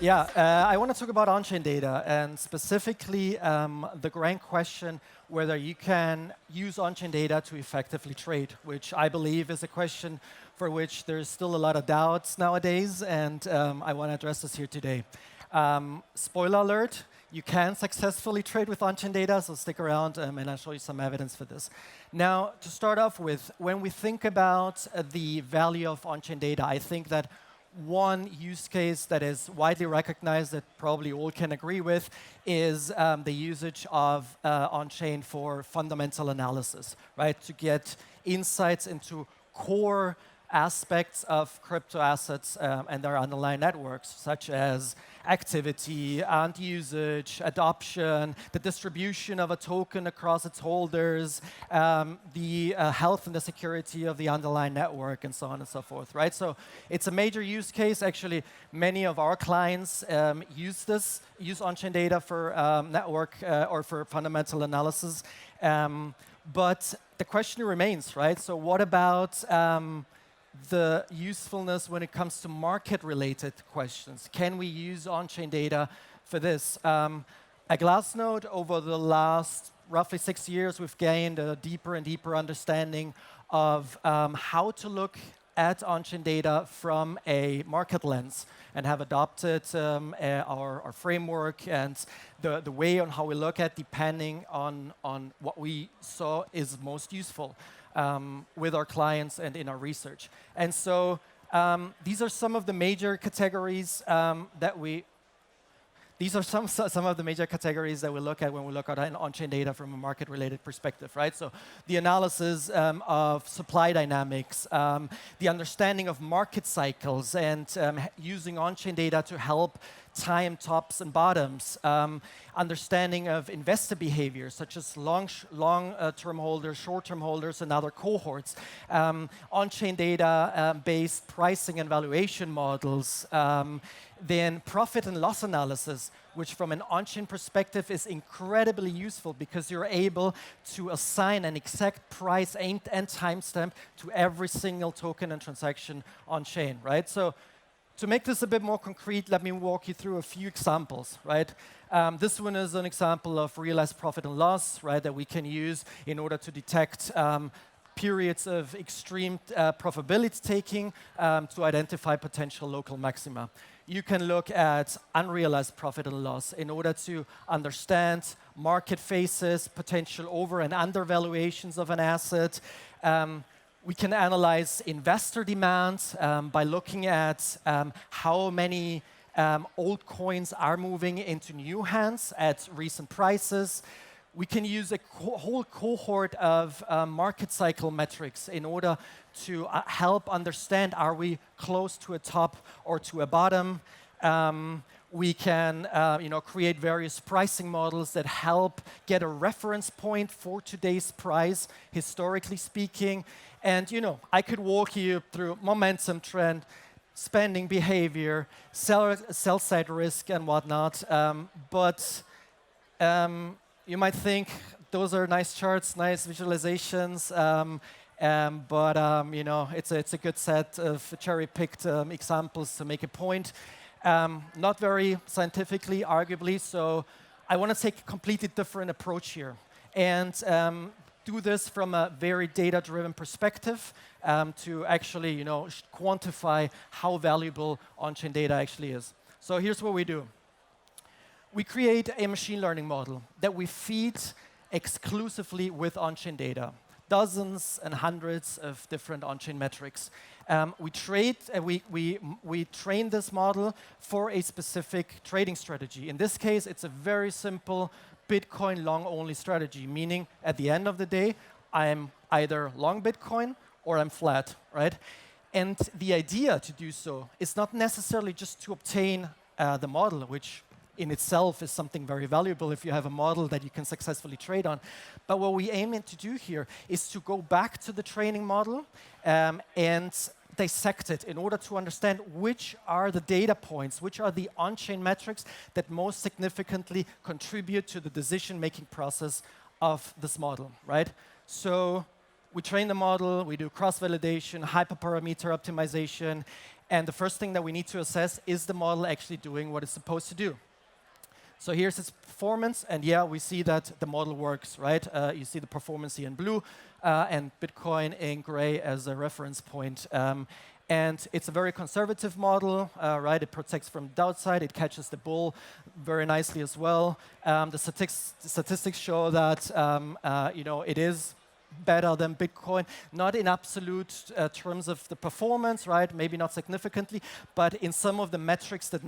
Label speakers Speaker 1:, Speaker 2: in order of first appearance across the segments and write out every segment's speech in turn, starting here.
Speaker 1: Yeah, I want to talk about on-chain data and specifically the grand question whether you can use on-chain data to effectively trade, which I believe is a question for which there's still a lot of doubts nowadays, and I want to address this here today. Spoiler alert, you can successfully trade with on-chain data, so stick around and I'll show you some evidence for this. Now, to start off with, when we think about the value of on-chain data, I think that one use case that is widely recognized that probably all can agree with is the usage of on-chain for fundamental analysis, right? To get insights into core aspects of crypto assets and their underlying networks, such as activity and usage, adoption, the distribution of a token across its holders, the health and the security of the underlying network, and so on and so forth, right? So it's a major use case. Actually, many of our clients use on-chain data for network or for fundamental analysis. But the question remains, right? So what about the usefulness when it comes to market-related questions? Can we use on-chain data for this? At Glassnode, over the last roughly 6 years, we've gained a deeper and deeper understanding of how to look at on-chain data from a market lens and have adopted our framework and the way on how we look at depending on what we saw is most useful with our clients and in our research. And so these are some of the major categories that we look at when we look at on-chain data from a market-related perspective, right? So the analysis of supply dynamics, the understanding of market cycles, and using on-chain data to help time tops and bottoms, understanding of investor behavior, such as long-term holders, short-term holders, and other cohorts, on-chain data-based pricing and valuation models, then profit and loss analysis, which from an on-chain perspective is incredibly useful because you're able to assign an exact price and timestamp to every single token and transaction on-chain, right? So to make this a bit more concrete, let me walk you through a few examples, right? This one is an example of realized profit and loss, right, that we can use in order to detect periods of extreme profitability taking to identify potential local maxima. You can look at unrealized profit and loss in order to understand market phases, potential over and under valuations of an asset. We can analyze investor demand by looking at how many old coins are moving into new hands at recent prices. We can use a whole cohort of market cycle metrics in order to help understand, are we close to a top or to a bottom? We can create various pricing models that help get a reference point for today's price, historically speaking. And I could walk you through momentum trend, spending behavior, sell-side risk, and whatnot. But you might think those are nice charts, nice visualizations, but it's a good set of cherry-picked examples to make a point. Not very scientifically, arguably, so I want to take a completely different approach here and do this from a very data-driven perspective to actually quantify how valuable on-chain data actually is. So here's what we do. We create a machine learning model that we feed exclusively with on-chain data, dozens and hundreds of different on-chain metrics. We train this model for a specific trading strategy. In this case, it's a very simple Bitcoin long-only strategy, meaning at the end of the day, I'm either long Bitcoin or I'm flat, right? And the idea to do so is not necessarily just to obtain the model, which in itself is something very valuable if you have a model that you can successfully trade on. But what we aim to do here is to go back to the training model and dissect it in order to understand which are the data points, which are the on-chain metrics that most significantly contribute to the decision-making process of this model, right? So we train the model, we do cross-validation, hyperparameter optimization, And the first thing that we need to assess is the model actually doing what it's supposed to do. So here's its performance, and yeah, we see that the model works, right? You see the performance here in blue, and Bitcoin in gray as a reference point. And it's a very conservative model, right? It protects from downside. It catches the bull very nicely as well. The statistics show that it is better than Bitcoin, not in absolute terms of the performance, right? Maybe not significantly, but in some of the metrics that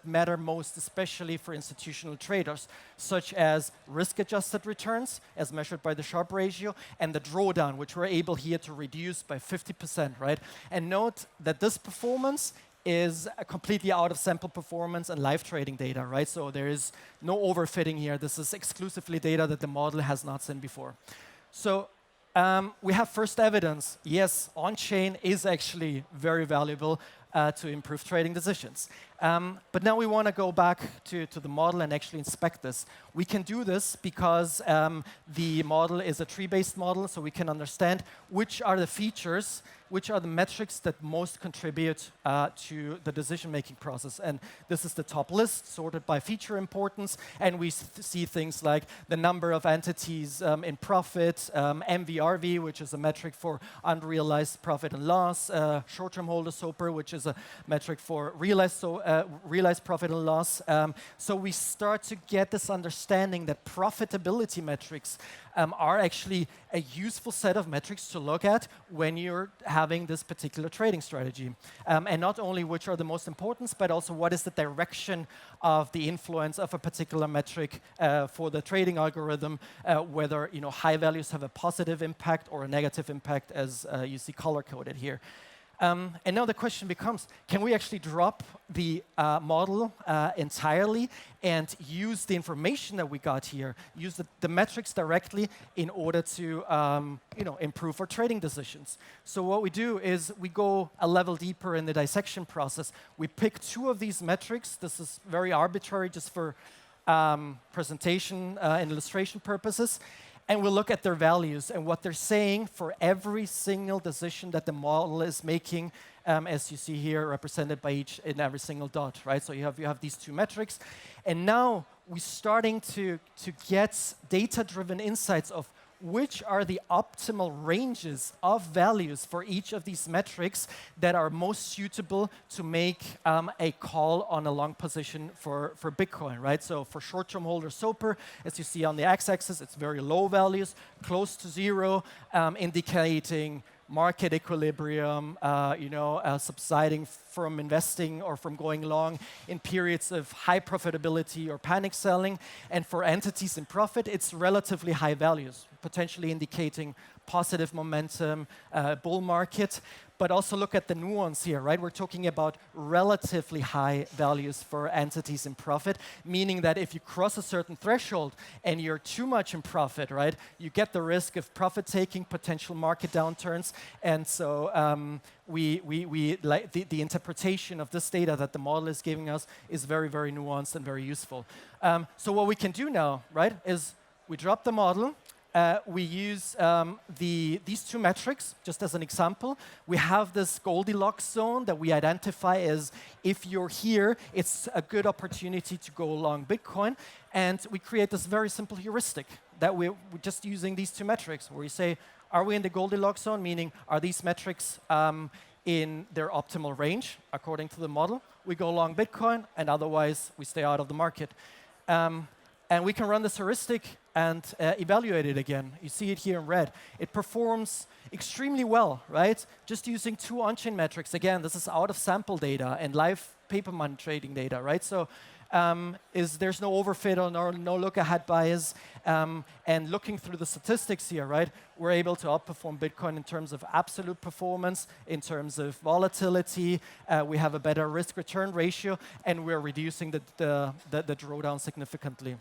Speaker 1: matter most, especially for institutional traders, such as risk-adjusted returns, as measured by the Sharpe ratio, and the drawdown, which we're able here to reduce by 50%, right? And note that this performance is completely out of sample performance and live trading data, right? So there is no overfitting here. This is exclusively data that the model has not seen before. So we have first evidence. Yes, on-chain is actually very valuable to improve trading decisions. But now we want to go back to the model and actually inspect this. We can do this because the model is a tree-based model, so we can understand which are the features, which are the metrics that most contribute to the decision-making process. And this is the top list, sorted by feature importance. And we see things like the number of entities in profit, MVRV, which is a metric for unrealized profit and loss, short-term holder SOPR, which is a metric for realized profit and loss. So we start to get this understanding that profitability metrics are actually a useful set of metrics to look at when you're having this particular trading strategy. And not only which are the most important, but also what is the direction of the influence of a particular metric for the trading algorithm, whether high values have a positive impact or a negative impact, as you see color-coded here. And now the question becomes, can we actually drop the model entirely and use the information that we got here, use the metrics directly in order to improve our trading decisions? So what we do is we go a level deeper in the dissection process. We pick two of these metrics. This is very arbitrary, just for presentation and illustration purposes. And we'll look at their values and what they're saying for every single decision that the model is making, as you see here, represented by each in every single dot, right? So you have these two metrics. And now we're starting to get data-driven insights of which are the optimal ranges of values for each of these metrics that are most suitable to make a call on a long position for Bitcoin, right? So for short-term holder SOPR, as you see on the x-axis, it's very low values, close to zero, indicating market equilibrium, subsiding from investing or from going long in periods of high profitability or panic selling. And for entities in profit, it's relatively high values, potentially indicating positive momentum, bull market. But also look at the nuance here, right? We're talking about relatively high values for entities in profit, meaning that if you cross a certain threshold and you're too much in profit, right, you get the risk of profit taking, potential market downturns. And so the interpretation of this data that the model is giving us is very, very nuanced and very useful. So what we can do now, right, is we drop the model. We use these two metrics, just as an example. We have this Goldilocks zone that we identify as if you're here, it's a good opportunity to go long Bitcoin. And we create this very simple heuristic that we're just using these two metrics, where we say, are we in the Goldilocks zone, meaning are these metrics in their optimal range according to the model? We go long Bitcoin, and otherwise we stay out of the market. And we can run this heuristic and evaluate it again. You see it here in red. It performs extremely well, right? Just using two on-chain metrics. Again, this is out of sample data and live paper money trading data, right? So there's no overfit or no look-ahead bias. And looking through the statistics here, right, we're able to outperform Bitcoin in terms of absolute performance, in terms of volatility. We have a better risk-return ratio, and we're reducing the drawdown significantly.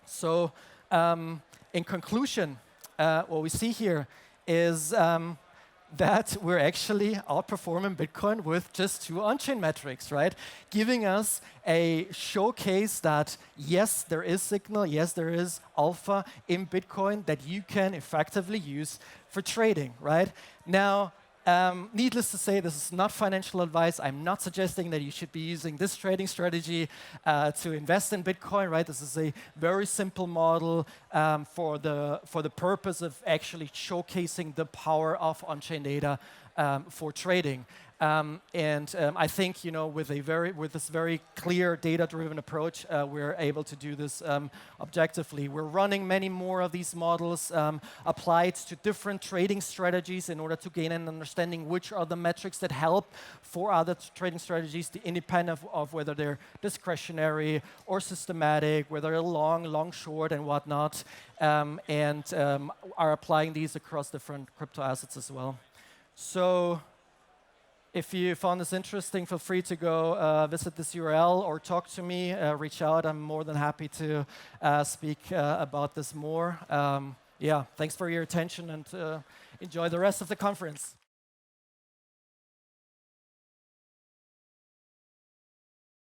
Speaker 1: So in conclusion, what we see here is that we're actually outperforming Bitcoin with just two on-chain metrics, right? Giving us a showcase that, yes, there is signal, yes, there is alpha in Bitcoin that you can effectively use for trading, right? Now, Needless to say, this is not financial advice. I'm not suggesting that you should be using this trading strategy to invest in Bitcoin, right? This is a very simple model for the purpose of actually showcasing the power of on-chain data for trading. I think, you know, with this very clear data-driven approach, we're able to do this objectively. We're running many more of these models applied to different trading strategies in order to gain an understanding which are the metrics that help for other trading strategies, independent of whether they're discretionary or systematic, whether they're long, short, and whatnot, are applying these across different crypto assets as well. So, if you found this interesting, feel free to go visit this URL or talk to me, reach out. I'm more than happy to speak about this more. Yeah, thanks for your attention and enjoy the rest of the conference.